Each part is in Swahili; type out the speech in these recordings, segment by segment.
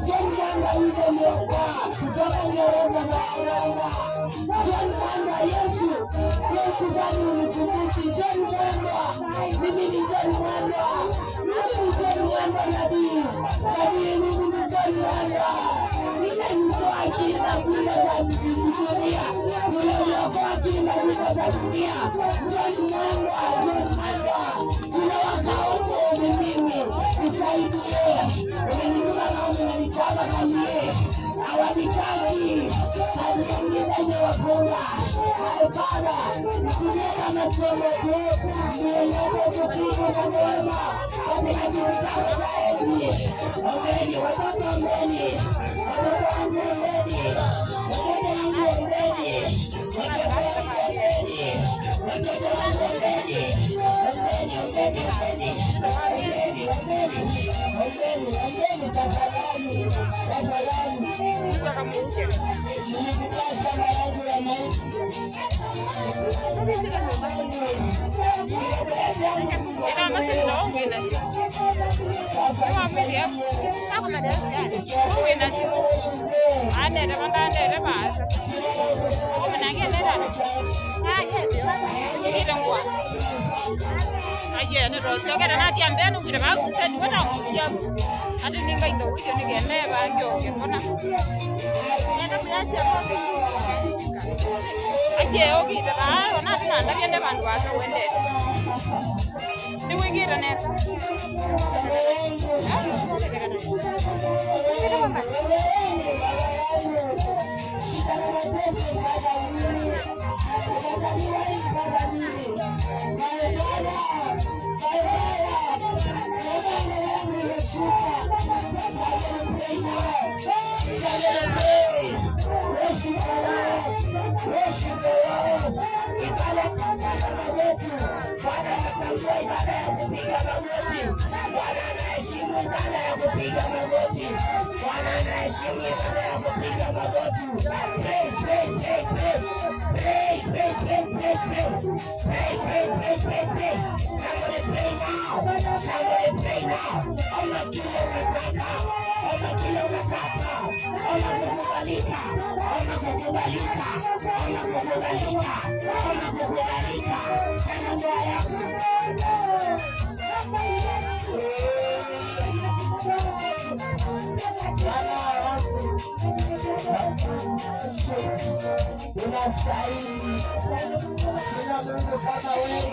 John Mwanga yule mwokoa kutoka Nyororo Mauranga. John Mwanga Yesu gani unikumbuki. John Mwanga, mimi ni John Mwanga. Mimi ni John Mwanga nabii. Mimi ni John Mwanga. Ninamtoa kila kule za dunia. Ninamtoa kila kule za dunia. John Mwanga, John Mwanga. Tunawakaomba mimi nisaidie. Unanituma na unanitaka kanie. Hawataki. Hawataki wenye wakonga. Baba, nikiweka machomo tu. Nielewe kupiga na mwema. Hadi usawa zaidi. Ombeni, watoto ombeni. Watoto wangu ombeni. Watoto wangu ombeni. Watoto wangu ombeni. Watoto wangu ombeni. Ombeni, ombeni, ombeni. Ombeni, ombeni. Ombeni, ombeni, tafadhali. Tafadhali. Nilikuwa shamba yangu ya maisha. Unastahili. Sina Mungu kama wewe.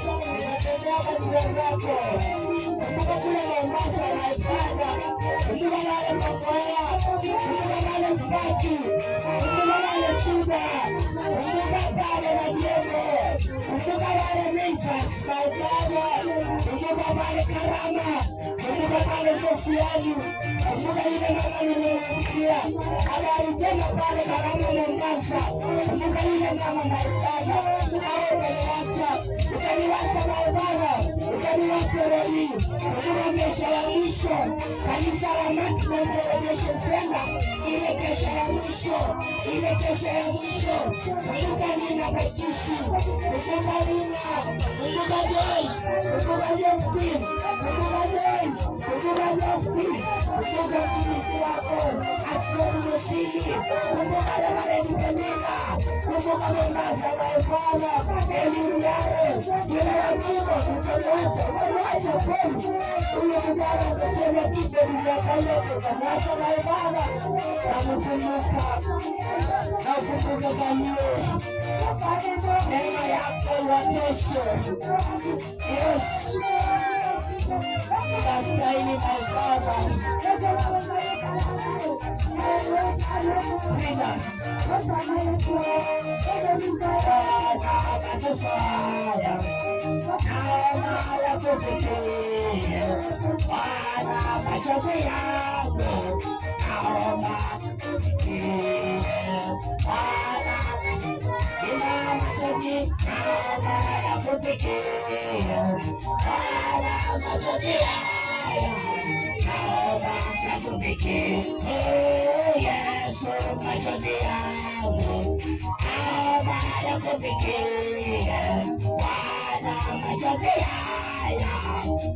Unatembea katika zako. Kumbuka kule Mombasa naipanda. Kumbuka wale Makwaya. Kumbuka wale Saki. Kumbuka wale Tuba. Kumbuka pale na Diego. Kumbuka wale Mintas. Naipanda. Kumbuka wale Karama. Kumbuka wale Sosiali. Kumbuka ile mama nimewafikia. Habari tena pale Karama Mombasa. Kumbuka ile mama naipanda. Ukaniwacha Maibara, ukaniwacha Roli, kumbuka kesha ya mwisho, kanisa la Matman Celebration Center, ile kesha ya mwisho, ile kesha ya mwisho, kumbuka Nina Kakishi, kumbuka Nina, kumbuka Joyce, kumbuka Justin, kumbuka Joyce, kumbuka Justin, kumbuka kimisi wako, Askari Mshili, kumbuka Damareni Kanina, kumbuka Mombasa Maibara, Eliuriare, yule wajibu, mwacha kweli, ule mbara kucheza kipe mzakayote, mwacha Maibara, na mkumbuka kanyo, neema yako watosho, yes, unastahili Maibara, Frida, machozi haya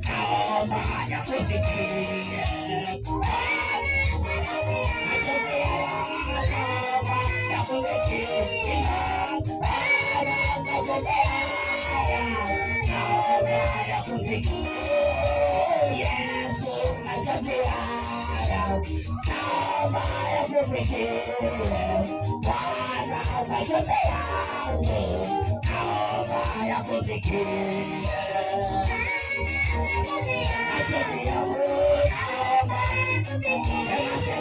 naomba yakufikie. Machozi haya naomba yakufikie. Machozi haya naomba yakufikie. Yesu, machozi haya naomba yakufikie. Bwana, machozi yangu naomba yakufikie. Machozi yangu naomba yakufikie.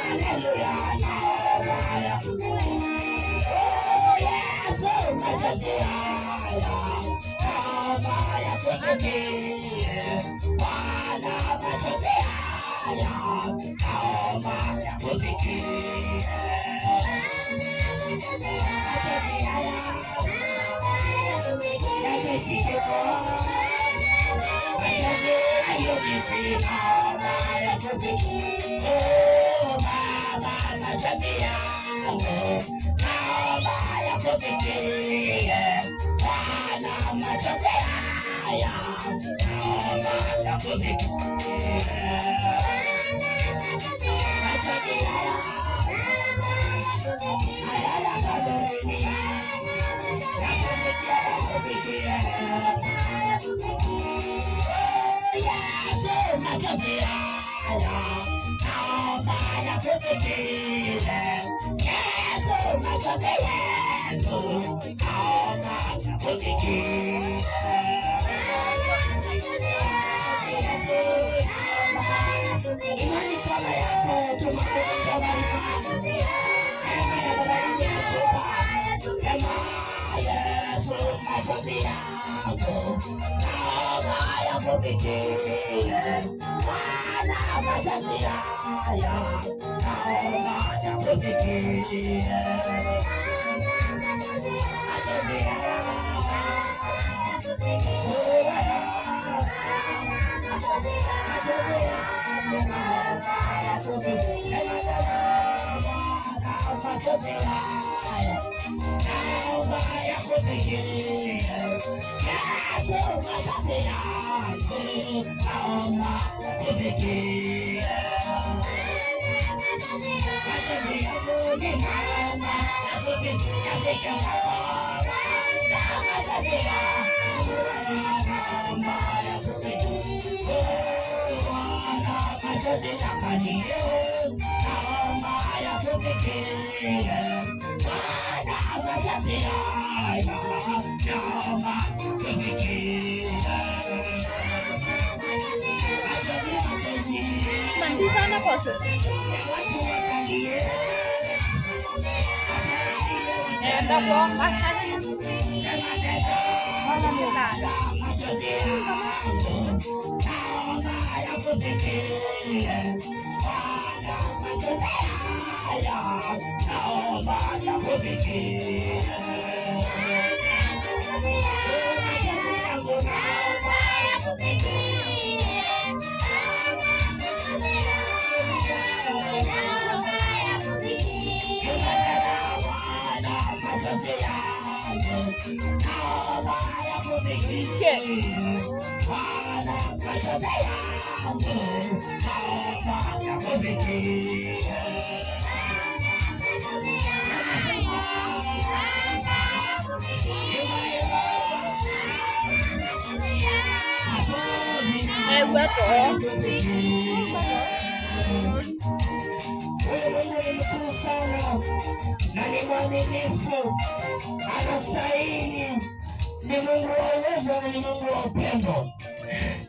Haleluya, naomba yakufikie. Oh Yesu, machozi haya naomba yakufikie. Bwana, machozi haya naomba yakufikie. Machozi haya yakufikie. Machozi naomba yakufikie. Oh Baba, machozi yangu naomba yakufikie. Bwana, machozi haya naomba yakufikie. Machozi haya yakufikie. Yesu, machozi haya naomba yakufikie. Yesu, machozi yetu naomba yakufikie. Imani kama yako tumakuja bariki. Ema ya baba Yesu ema Yesu, machozi yako naomba yakufikie. Bwana, machozi haya naomba yakufikie. Machozi haya Mandi sana poso. Enda buong makan. Mana mula. Nani mwaminifu, anastahili, ni Mungu wa uwezo na ni Mungu wa upendo.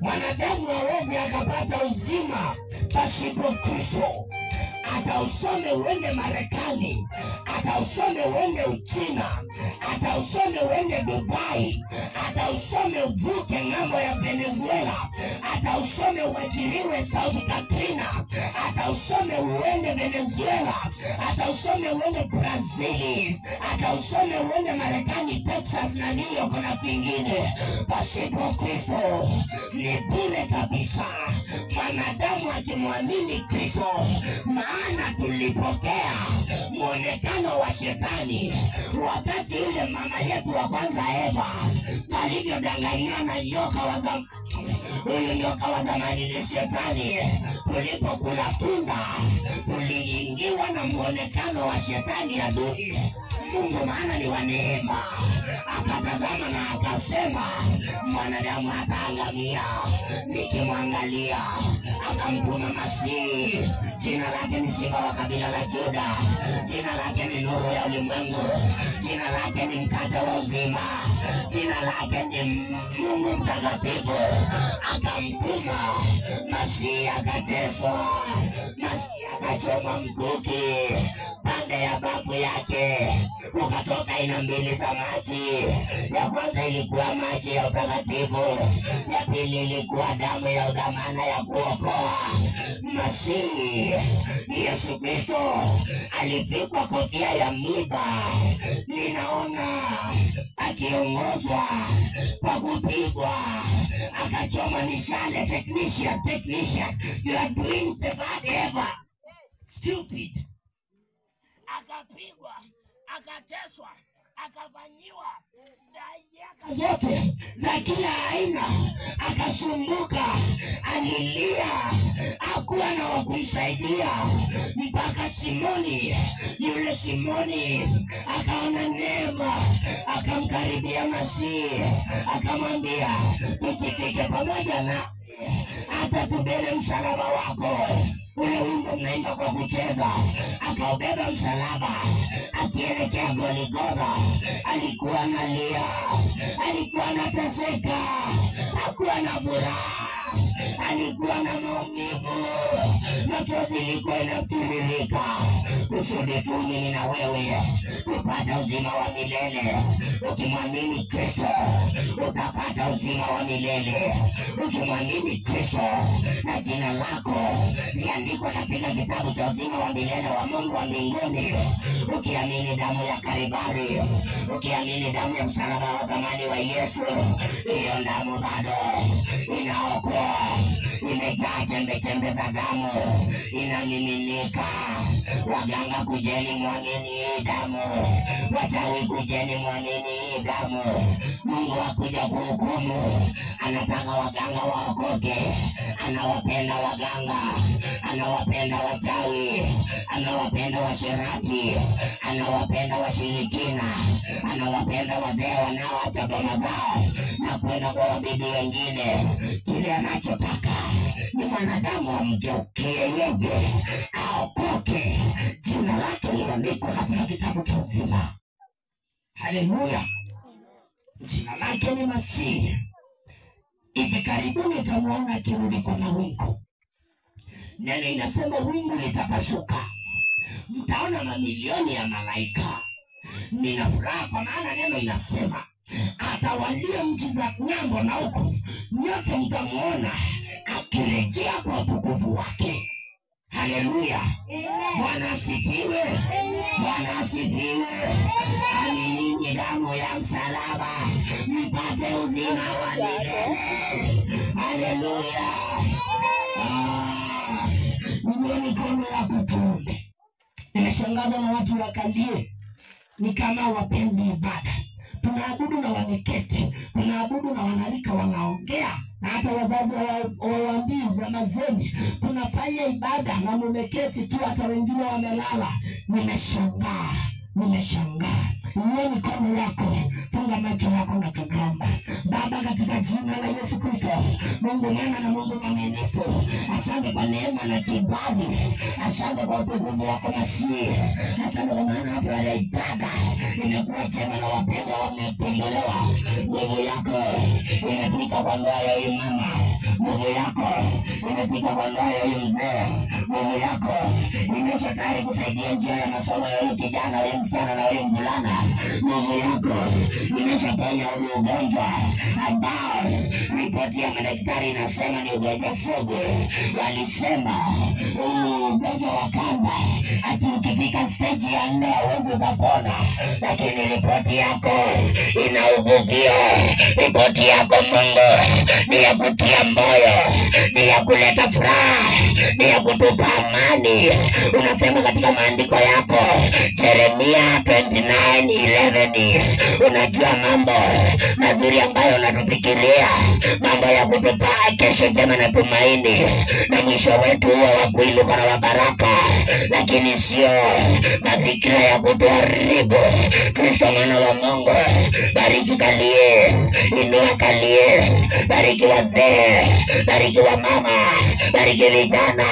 Mwanadamu hawezi akapata uzima pasipo Kristo. Hata usome uende Marekani, hata usome uende Uchina, hata usome uende Dubai, hata usome uvuke ng'ambo ya Venezuela, hata usome uajiriwe South Katrina, hata usome uende Venezuela, hata usome uende Brazil, hata usome uende Marekani, Texas na New York na vingine, pasipo Kristo ni bure kabisa. Mwanadamu akimwamini Kristo, maana tulipokea muonekano wa shetani. Wakati ule mama yetu wa kwanza Eva alivyodanganywa na nyoka wa zamani, huyu nyoka wa zamani ni shetani. Tulipokula tunda tuliingiwa na muonekano wa shetani adui. Mungu maana ni wa neema akatazama na akasema mwanadamu ataangamia nikimwangalia. Akamtuma Masihi, jina lake ni Simba wa kabila la Juda, jina lake ni nuru ya ulimwengu, jina lake ni mkate wa uzima, jina lake ni Mungu mtakatifu. Akamtuma Masihi, akateswa, Masihi akachoma mkuki, pande ya bafu yake ukatoka aina mbili za maji. Ya kwanza ilikuwa maji ya utakatifu, ya pili ilikuwa damu ya udhamana ya kuokoa. Masihi Yesu Kristo alivikwa kofia ya miba. Ninaona akiongozwa kwa kupigwa, akachoma mishale. Technician, you are doing the bad ever. Stupid. Akapigwa, akateswa, akafanyiwa dayaka zote za kila aina, akasumbuka, alilia, hakuwa na wakumsaidia. Mpaka Simoni, yule Simoni akaona neema, akamkaribia Masihi, akamwambia tukifike pamoja na hata tubebe msalaba wako. Ule wimbo mnaimba kwa kucheza. Akaubeba msalaba akielekea Golgotha. Alikuwa analia, alikuwa anateseka, hakuwa na furaha, alikuwa na maumivu, machozi ilikuwa inamtiririka. Kusudi tu mimi na wewe kupata uzima wa milele. Ukimwamini Kristo utapata uzima wa milele. Ukimwamini Kristo na jina lako liandikwa katika kitabu cha uzima wa milele wa Mungu wa mbinguni. Ukiamini damu ya Kalvari, ukiamini damu ya msalaba wa zamani wa Yesu, hiyo damu bado inaokoa. Imejaa chembe za damu, inamiminika. Waganga kujeni mwamini hii damu, wachawi kujeni mwamini hii damu. Mungu hakuja kuhukumu, anataka waganga waokoke. Anawapenda waganga, anawapenda wachawi, anawapenda washerati, anawapenda washirikina, anawapenda wazee wanaoacha boma zao na kwenda kwa wabibi wengine. Kile anachotaka ni mwanadamu amgeukie yeye, aokoke. Jina lake limeandikwa katika kitabu cha uzima. Haleluya. Jina lake ni Masihi. Hivi karibuni utamuona akirudi kwa mawingu. Neno inasema wingu litapasuka, mtaona mamilioni ya malaika. Nina furaha kwa maana neno inasema atawalia nchi za ng'ambo na huku, nyote mtamuona akirejea kwa utukufu wake. Haleluya. Bwana asifiwe. Bwana asifiwe. Aminini damu ya msalaba mpate uzima wa milele. Haleluya. Niwe mikono ya kutuombe. Nimeshangazwa na watu wakalie ni kama wapendi ibada. Tunaabudu na wameketi, tunaabudu na wanalika wanaongea, na hata wazazi wawaambii nyamazeni. Tunafanya ibada na mumeketi tu, hata wengine wamelala. Nimeshangaa. Niwe mikono yako, funga macho yako na tunaomba. Baba, katika jina la Yesu Kristo, Mungu mwema na Mungu mwaminifu, asante kwa neema na kibali, asante kwa utukufu wako Masihi, asante kwa maana hapa ya ibada imekuwa jema na wapendwa wamekombolewa. Nguvu yako imefika kwa ndoa ya huyu mama, nguvu yako imefika kwa ndoa ya huyu mzee, nguvu yako imesha tayari kusaidia njia ya masomo ya huyu kijana, huyu msichana na huyu mvulana. nguvu yako imeshaponya ugonjwa ambao ripoti ya madaktari inasema ni ugonjwa sugu. Walisema ugonjwa wa kansa ati ukifika stage ya 4 huwezi kupona, lakini ripoti yako ina uvuvio. Ripoti yako Mungu ni ya kutia moyo, ni ya kuleta furaha, ni ya kutupa amani. Unasema katika maandiko yako Yeremia 29:11, unajua mambo mazuri ambayo unatufikiria, mambo ya kutupa kesho njema na tumaini, na mwisho wetu huwa wa kuinuka na wa baraka, lakini sio mafikira ya kutuharibu. Kristo mwana wa Mungu, bariki Kalie, inua Kalie, bariki wazee, bariki wa mama, bariki vijana,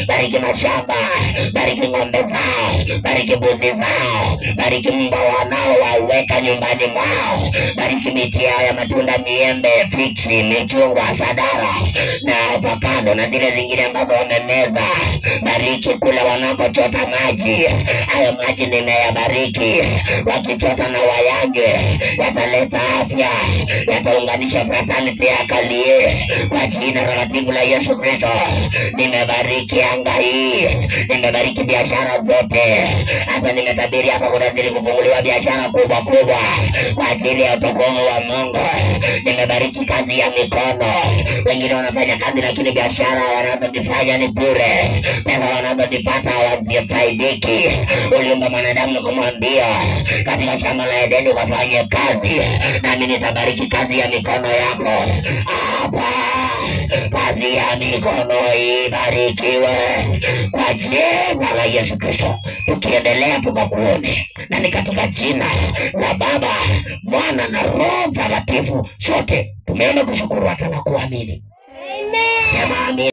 bariki mashamba, bariki ng'ombe zao, bariki mbuzi zao, bariki mbwa wanao waweka nyumbani mwao, bariki miti ya matunda, miembe, fiksi, michungwa, sadara na avocado na zile zingine ambazo wamemeza. Bariki kule wanakochota maji, hayo maji nimeyabariki. Wakichota na wayage, yataleta afya, yataunganisha fraternity ya Kalie kwa jina takatifu la Yesu Kristo. Nimebariki anga hii, nimebariki biashara zote, hata nimetabiri hapa kunazidi kufunguliwa biashara kubwa kubwa kwa ajili ya utukufu wa Mungu. Nimebariki kazi ya mikono. Wengine wanafanya kazi lakini biashara wanazozifanya ni bure, pesa wanazozipata hawazifaidiki. Uliumba mwanadamu kumwambia katika shamba la Edeni wafanye kazi, nami nitabariki kazi ya mikono yako. Hapa kazi ya mikono ibarikiwe kwa jina la Yesu Kristo. Tukiendelea tukakuone, na ni katika jina la Baba, Mwana na Roho Mtakatifu sote tumeona kushukuru hata na kuamini. Amen. Sema amen.